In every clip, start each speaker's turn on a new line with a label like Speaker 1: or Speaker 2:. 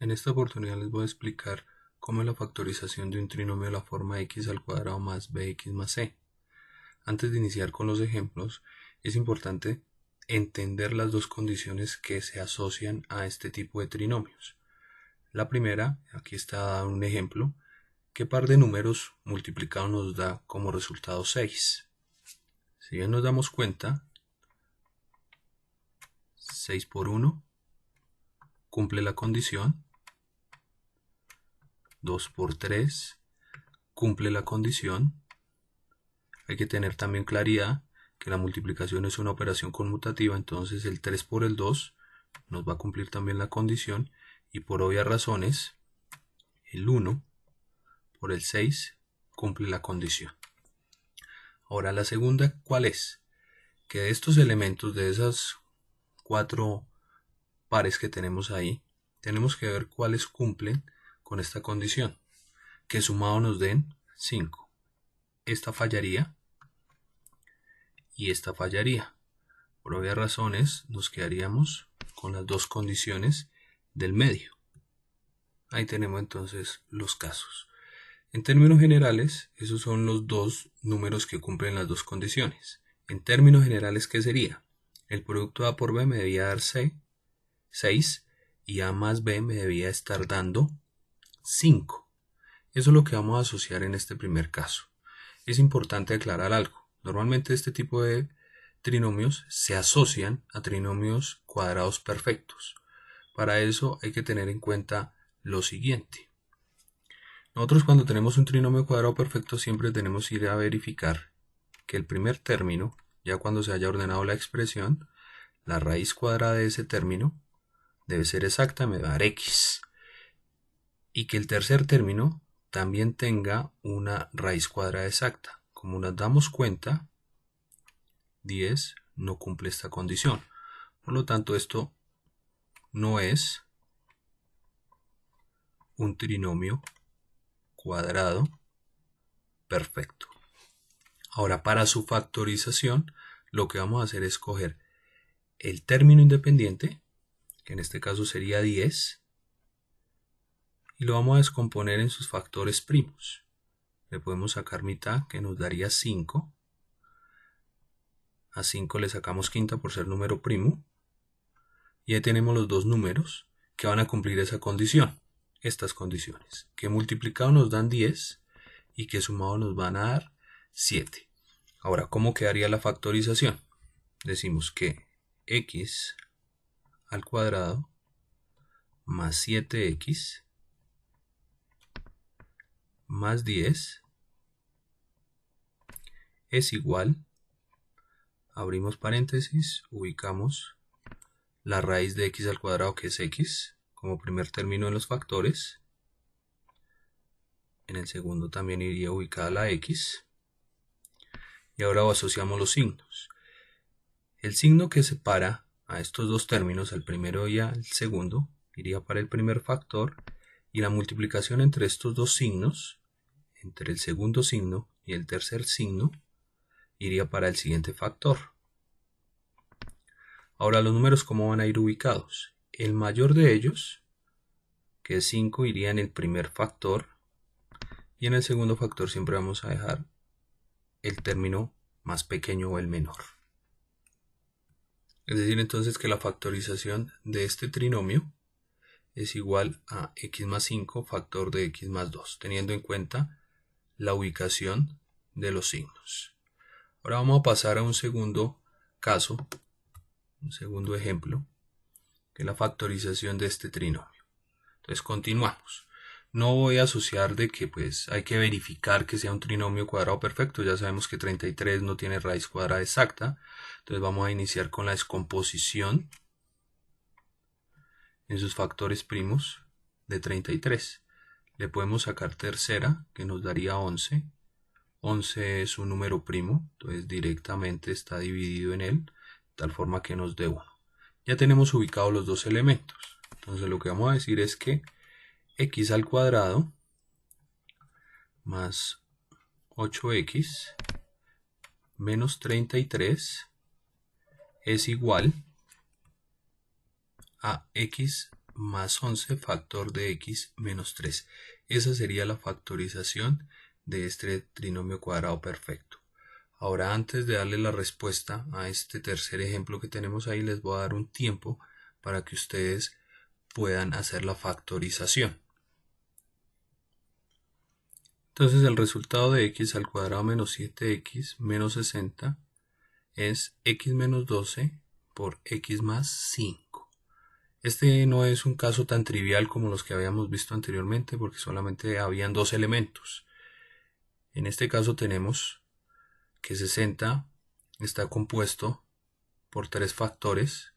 Speaker 1: En esta oportunidad les voy a explicar cómo es la factorización de un trinomio de la forma x al cuadrado más bx más c. Antes de iniciar con los ejemplos, es importante entender las dos condiciones que se asocian a este tipo de trinomios. La primera, aquí está un ejemplo, ¿qué par de números multiplicados nos da como resultado 6? Si bien nos damos cuenta, 6 por 1 cumple la condición, 2 por 3 cumple la condición. Hay que tener también claridad que la multiplicación es una operación conmutativa, entonces el 3 por el 2 nos va a cumplir también la condición, y por obvias razones el 1 por el 6 cumple la condición. Ahora la segunda, ¿cuál es? Que de estos elementos, de esas 4 pares que tenemos ahí, tenemos que ver cuáles cumplen con esta condición, que sumado nos den 5. Esta fallaría y esta fallaría. Por obvias razones nos quedaríamos con las dos condiciones del medio. Ahí tenemos entonces los casos. En términos generales, esos son los dos números que cumplen las dos condiciones. En términos generales, ¿qué sería? El producto A por B me debía dar 6 y A más B me debía estar dando 5. Eso es lo que vamos a asociar en este primer caso. Es importante aclarar algo. Normalmente este tipo de trinomios se asocian a trinomios cuadrados perfectos. Para eso hay que tener en cuenta lo siguiente. Nosotros cuando tenemos un trinomio cuadrado perfecto siempre tenemos que ir a verificar que el primer término, ya cuando se haya ordenado la expresión, la raíz cuadrada de ese término debe ser exacta, me va a dar x. Y que el tercer término también tenga una raíz cuadrada exacta. Como nos damos cuenta, 10 no cumple esta condición. Por lo tanto, esto no es un trinomio cuadrado perfecto. Ahora, para su factorización, lo que vamos a hacer es coger el término independiente, que en este caso sería 10, y lo vamos a descomponer en sus factores primos. Le podemos sacar mitad, que nos daría 5. A 5 le sacamos quinta por ser número primo. Y ahí tenemos los dos números que van a cumplir esa condición. Estas condiciones, que multiplicados nos dan 10 y que sumados nos van a dar 7. Ahora, ¿cómo quedaría la factorización? Decimos que x al cuadrado más 7x más 10 es igual, abrimos paréntesis, ubicamos la raíz de x al cuadrado, que es x, como primer término en los factores. En el segundo también iría ubicada la x. Y ahora asociamos los signos. El signo que separa a estos dos términos, al primero y al segundo, iría para el primer factor, y la multiplicación entre estos dos signos, entre el segundo signo y el tercer signo, iría para el siguiente factor. Ahora los números, ¿cómo van a ir ubicados? El mayor de ellos, que es 5, iría en el primer factor, y en el segundo factor siempre vamos a dejar el término más pequeño o el menor. Es decir, entonces, que la factorización de este trinomio es igual a x más 5 factor de x más 2, teniendo en cuenta la ubicación de los signos. Ahora vamos a pasar a un segundo caso, un segundo ejemplo, que es la factorización de este trinomio. Entonces continuamos. No voy a asociar de que pues hay que verificar que sea un trinomio cuadrado perfecto. Ya sabemos que 33 no tiene raíz cuadrada exacta. Entonces vamos a iniciar con la descomposición en sus factores primos de 33. Le podemos sacar tercera, que nos daría 11. 11 es un número primo, entonces directamente está dividido en él, de tal forma que nos dé 1. Ya tenemos ubicados los dos elementos. Entonces lo que vamos a decir es que x al cuadrado más 8x menos 33 es igual a x más 11 factor de x menos 3. Esa sería la factorización de este trinomio cuadrado perfecto. Ahora, antes de darle la respuesta a este tercer ejemplo que tenemos ahí, les voy a dar un tiempo para que ustedes puedan hacer la factorización. Entonces el resultado de x al cuadrado menos 7x menos 60 es x menos 12 por x más 5. Este no es un caso tan trivial como los que habíamos visto anteriormente porque solamente habían dos elementos. En este caso tenemos que 60 está compuesto por tres factores.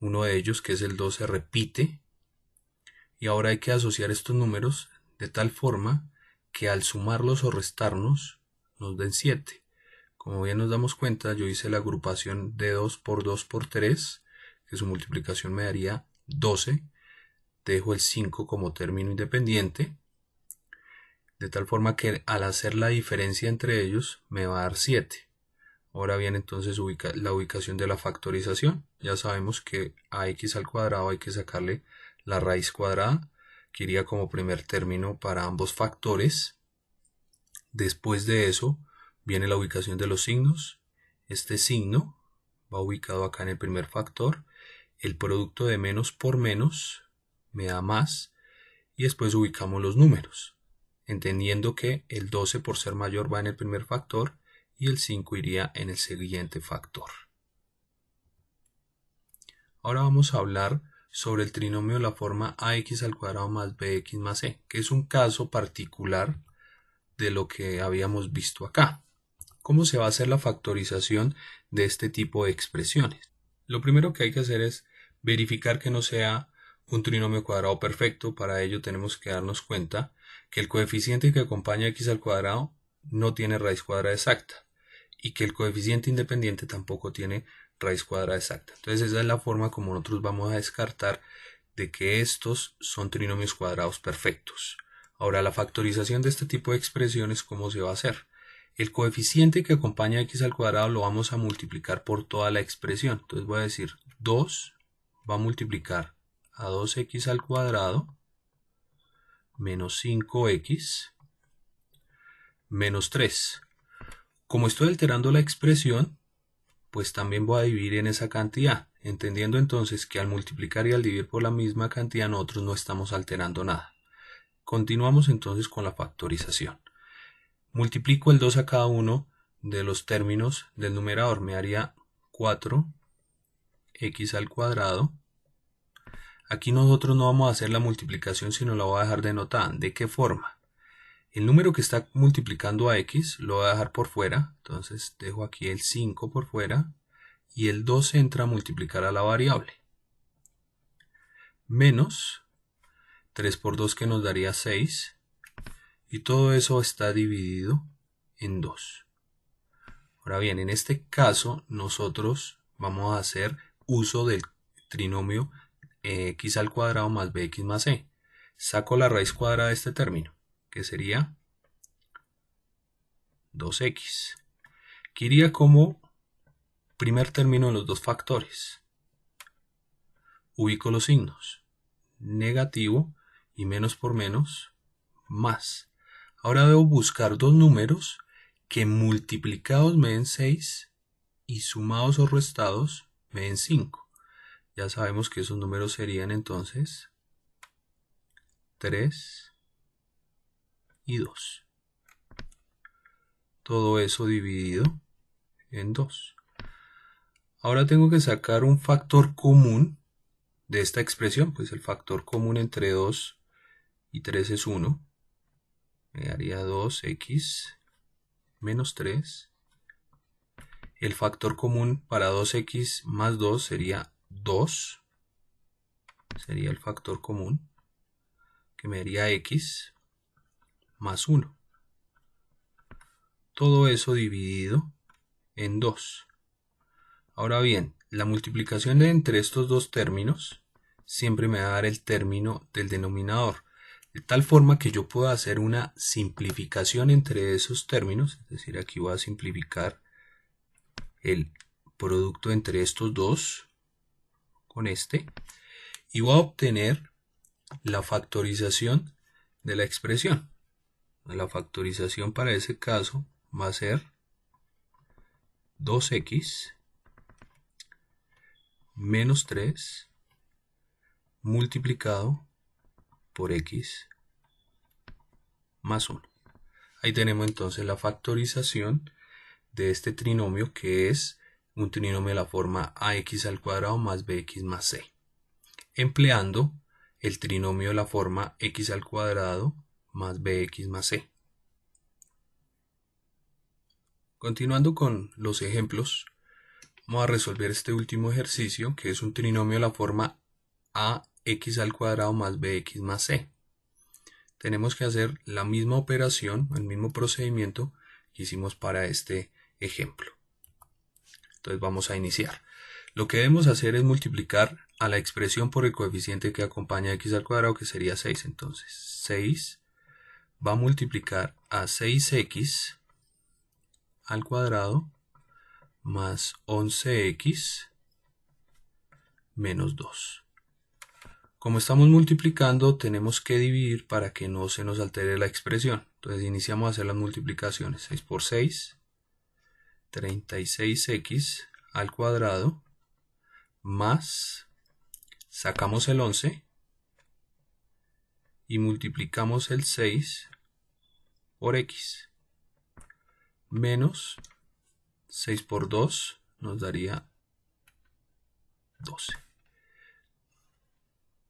Speaker 1: Uno de ellos, que es el 12, repite. Y ahora hay que asociar estos números de tal forma que al sumarlos o restarnos nos den 7. Como bien nos damos cuenta, yo hice la agrupación de 2 por 2 por 3, que su multiplicación me daría 12. Dejo el 5 como término independiente, de tal forma que al hacer la diferencia entre ellos me va a dar 7. Ahora bien, entonces la ubicación de la factorización. Ya sabemos que a x al cuadrado hay que sacarle la raíz cuadrada, que iría como primer término para ambos factores. Después de eso viene la ubicación de los signos. Este signo va ubicado acá en el primer factor. El producto de menos por menos me da más. Y después ubicamos los números, entendiendo que el 12 por ser mayor va en el primer factor y el 5 iría en el siguiente factor. Ahora vamos a hablar sobre el trinomio de la forma ax al cuadrado más bx más c, que es un caso particular de lo que habíamos visto acá. ¿Cómo se va a hacer la factorización de este tipo de expresiones? Lo primero que hay que hacer es verificar que no sea un trinomio cuadrado perfecto. Para ello tenemos que darnos cuenta que el coeficiente que acompaña a x al cuadrado no tiene raíz cuadrada exacta y que el coeficiente independiente tampoco tiene raíz cuadrada exacta. Entonces esa es la forma como nosotros vamos a descartar de que estos son trinomios cuadrados perfectos. Ahora, la factorización de este tipo de expresiones, ¿cómo se va a hacer? El coeficiente que acompaña a x al cuadrado lo vamos a multiplicar por toda la expresión. Entonces voy a decir 2 va a multiplicar a 2x al cuadrado menos 5x menos 3. Como estoy alterando la expresión, pues también voy a dividir en esa cantidad, entendiendo entonces que al multiplicar y al dividir por la misma cantidad nosotros no estamos alterando nada. Continuamos entonces con la factorización. Multiplico el 2 a cada uno de los términos del numerador, me haría 4x al cuadrado. Aquí nosotros no vamos a hacer la multiplicación, sino la voy a dejar denotada. ¿De qué forma? El número que está multiplicando a x lo voy a dejar por fuera, entonces dejo aquí el 5 por fuera y el 2 entra a multiplicar a la variable. Menos 3 por 2 que nos daría 6 y todo eso está dividido en 2. Ahora bien, en este caso nosotros vamos a hacer uso del trinomio x al cuadrado más bx más c. Saco la raíz cuadrada de este término, que sería 2x, que iría como primer término de los dos factores. Ubico los signos, negativo y menos por menos, más. Ahora debo buscar dos números que multiplicados me den 6 y sumados o restados me den 5. Ya sabemos que esos números serían entonces 3 y 2. Todo eso dividido en 2. Ahora tengo que sacar un factor común de esta expresión, pues el factor común entre 2 y 3 es 1. Me daría 2x menos 3. El factor común para 2x más 2 sería 2. Sería el factor común, que me daría x más 1. Todo eso dividido en 2. Ahora bien, la multiplicación entre estos dos términos siempre me va a dar el término del denominador, de tal forma que yo pueda hacer una simplificación entre esos términos, es decir, aquí voy a simplificar el producto entre estos dos con este, y voy a obtener la factorización de la expresión. La factorización para ese caso va a ser 2x menos 3 multiplicado por x más 1. Ahí tenemos entonces la factorización de este trinomio, que es un trinomio de la forma ax al cuadrado más bx más c, empleando el trinomio de la forma x al cuadrado más bx más c. Continuando con los ejemplos, vamos a resolver este último ejercicio, que es un trinomio de la forma ax al cuadrado más bx más c. Tenemos que hacer la misma operación, el mismo procedimiento que hicimos para este ejemplo. Entonces vamos a iniciar. Lo que debemos hacer es multiplicar a la expresión por el coeficiente que acompaña a x al cuadrado, que sería 6. Entonces 6 va a multiplicar a 6x al cuadrado más 11x menos 2. Como estamos multiplicando, tenemos que dividir para que no se nos altere la expresión. Entonces iniciamos a hacer las multiplicaciones. 6 por 6, 36x al cuadrado, más, sacamos el 11 y multiplicamos el 6 por x, menos 6 por 2 nos daría 12.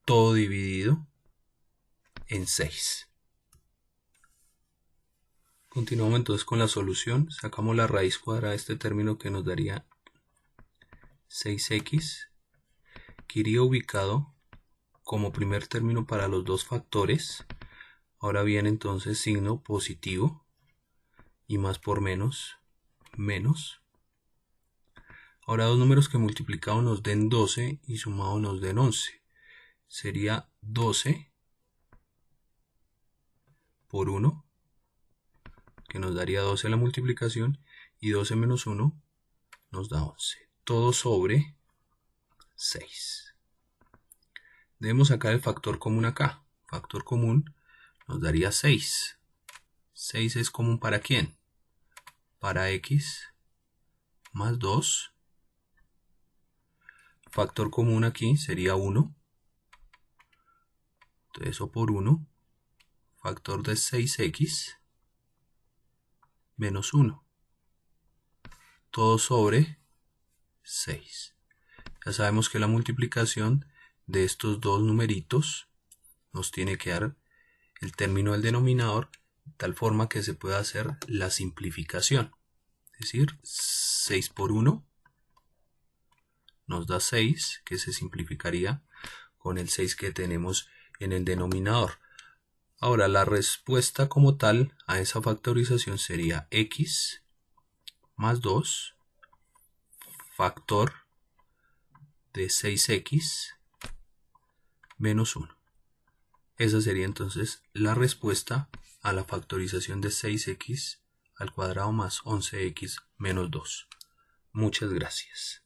Speaker 1: Todo dividido en 6. Continuamos entonces con la solución. Sacamos la raíz cuadrada de este término, que nos daría 6x, que iría ubicado como primer término para los dos factores. Ahora viene entonces signo positivo y más por menos, menos. Ahora dos números que multiplicados nos den 12 y sumados nos den 11. Sería 12 por 1, que nos daría 12 la multiplicación, y 12 menos 1 nos da 11. Todo sobre 6. Debemos sacar el factor común acá. Factor común nos daría 6. 6 es común ¿para quién? Para x más 2. Factor común aquí sería 1. Entonces eso por 1. Factor de 6x menos 1. Todo sobre 6. Ya sabemos que la multiplicación de estos dos numeritos nos tiene que dar el término del denominador, de tal forma que se pueda hacer la simplificación. Es decir, 6 por 1 nos da 6, que se simplificaría con el 6 que tenemos en el denominador. Ahora la respuesta como tal a esa factorización sería x más 2 factor de 6x menos 1. Esa sería entonces la respuesta a la factorización de 6x al cuadrado más 11x menos 2. Muchas gracias.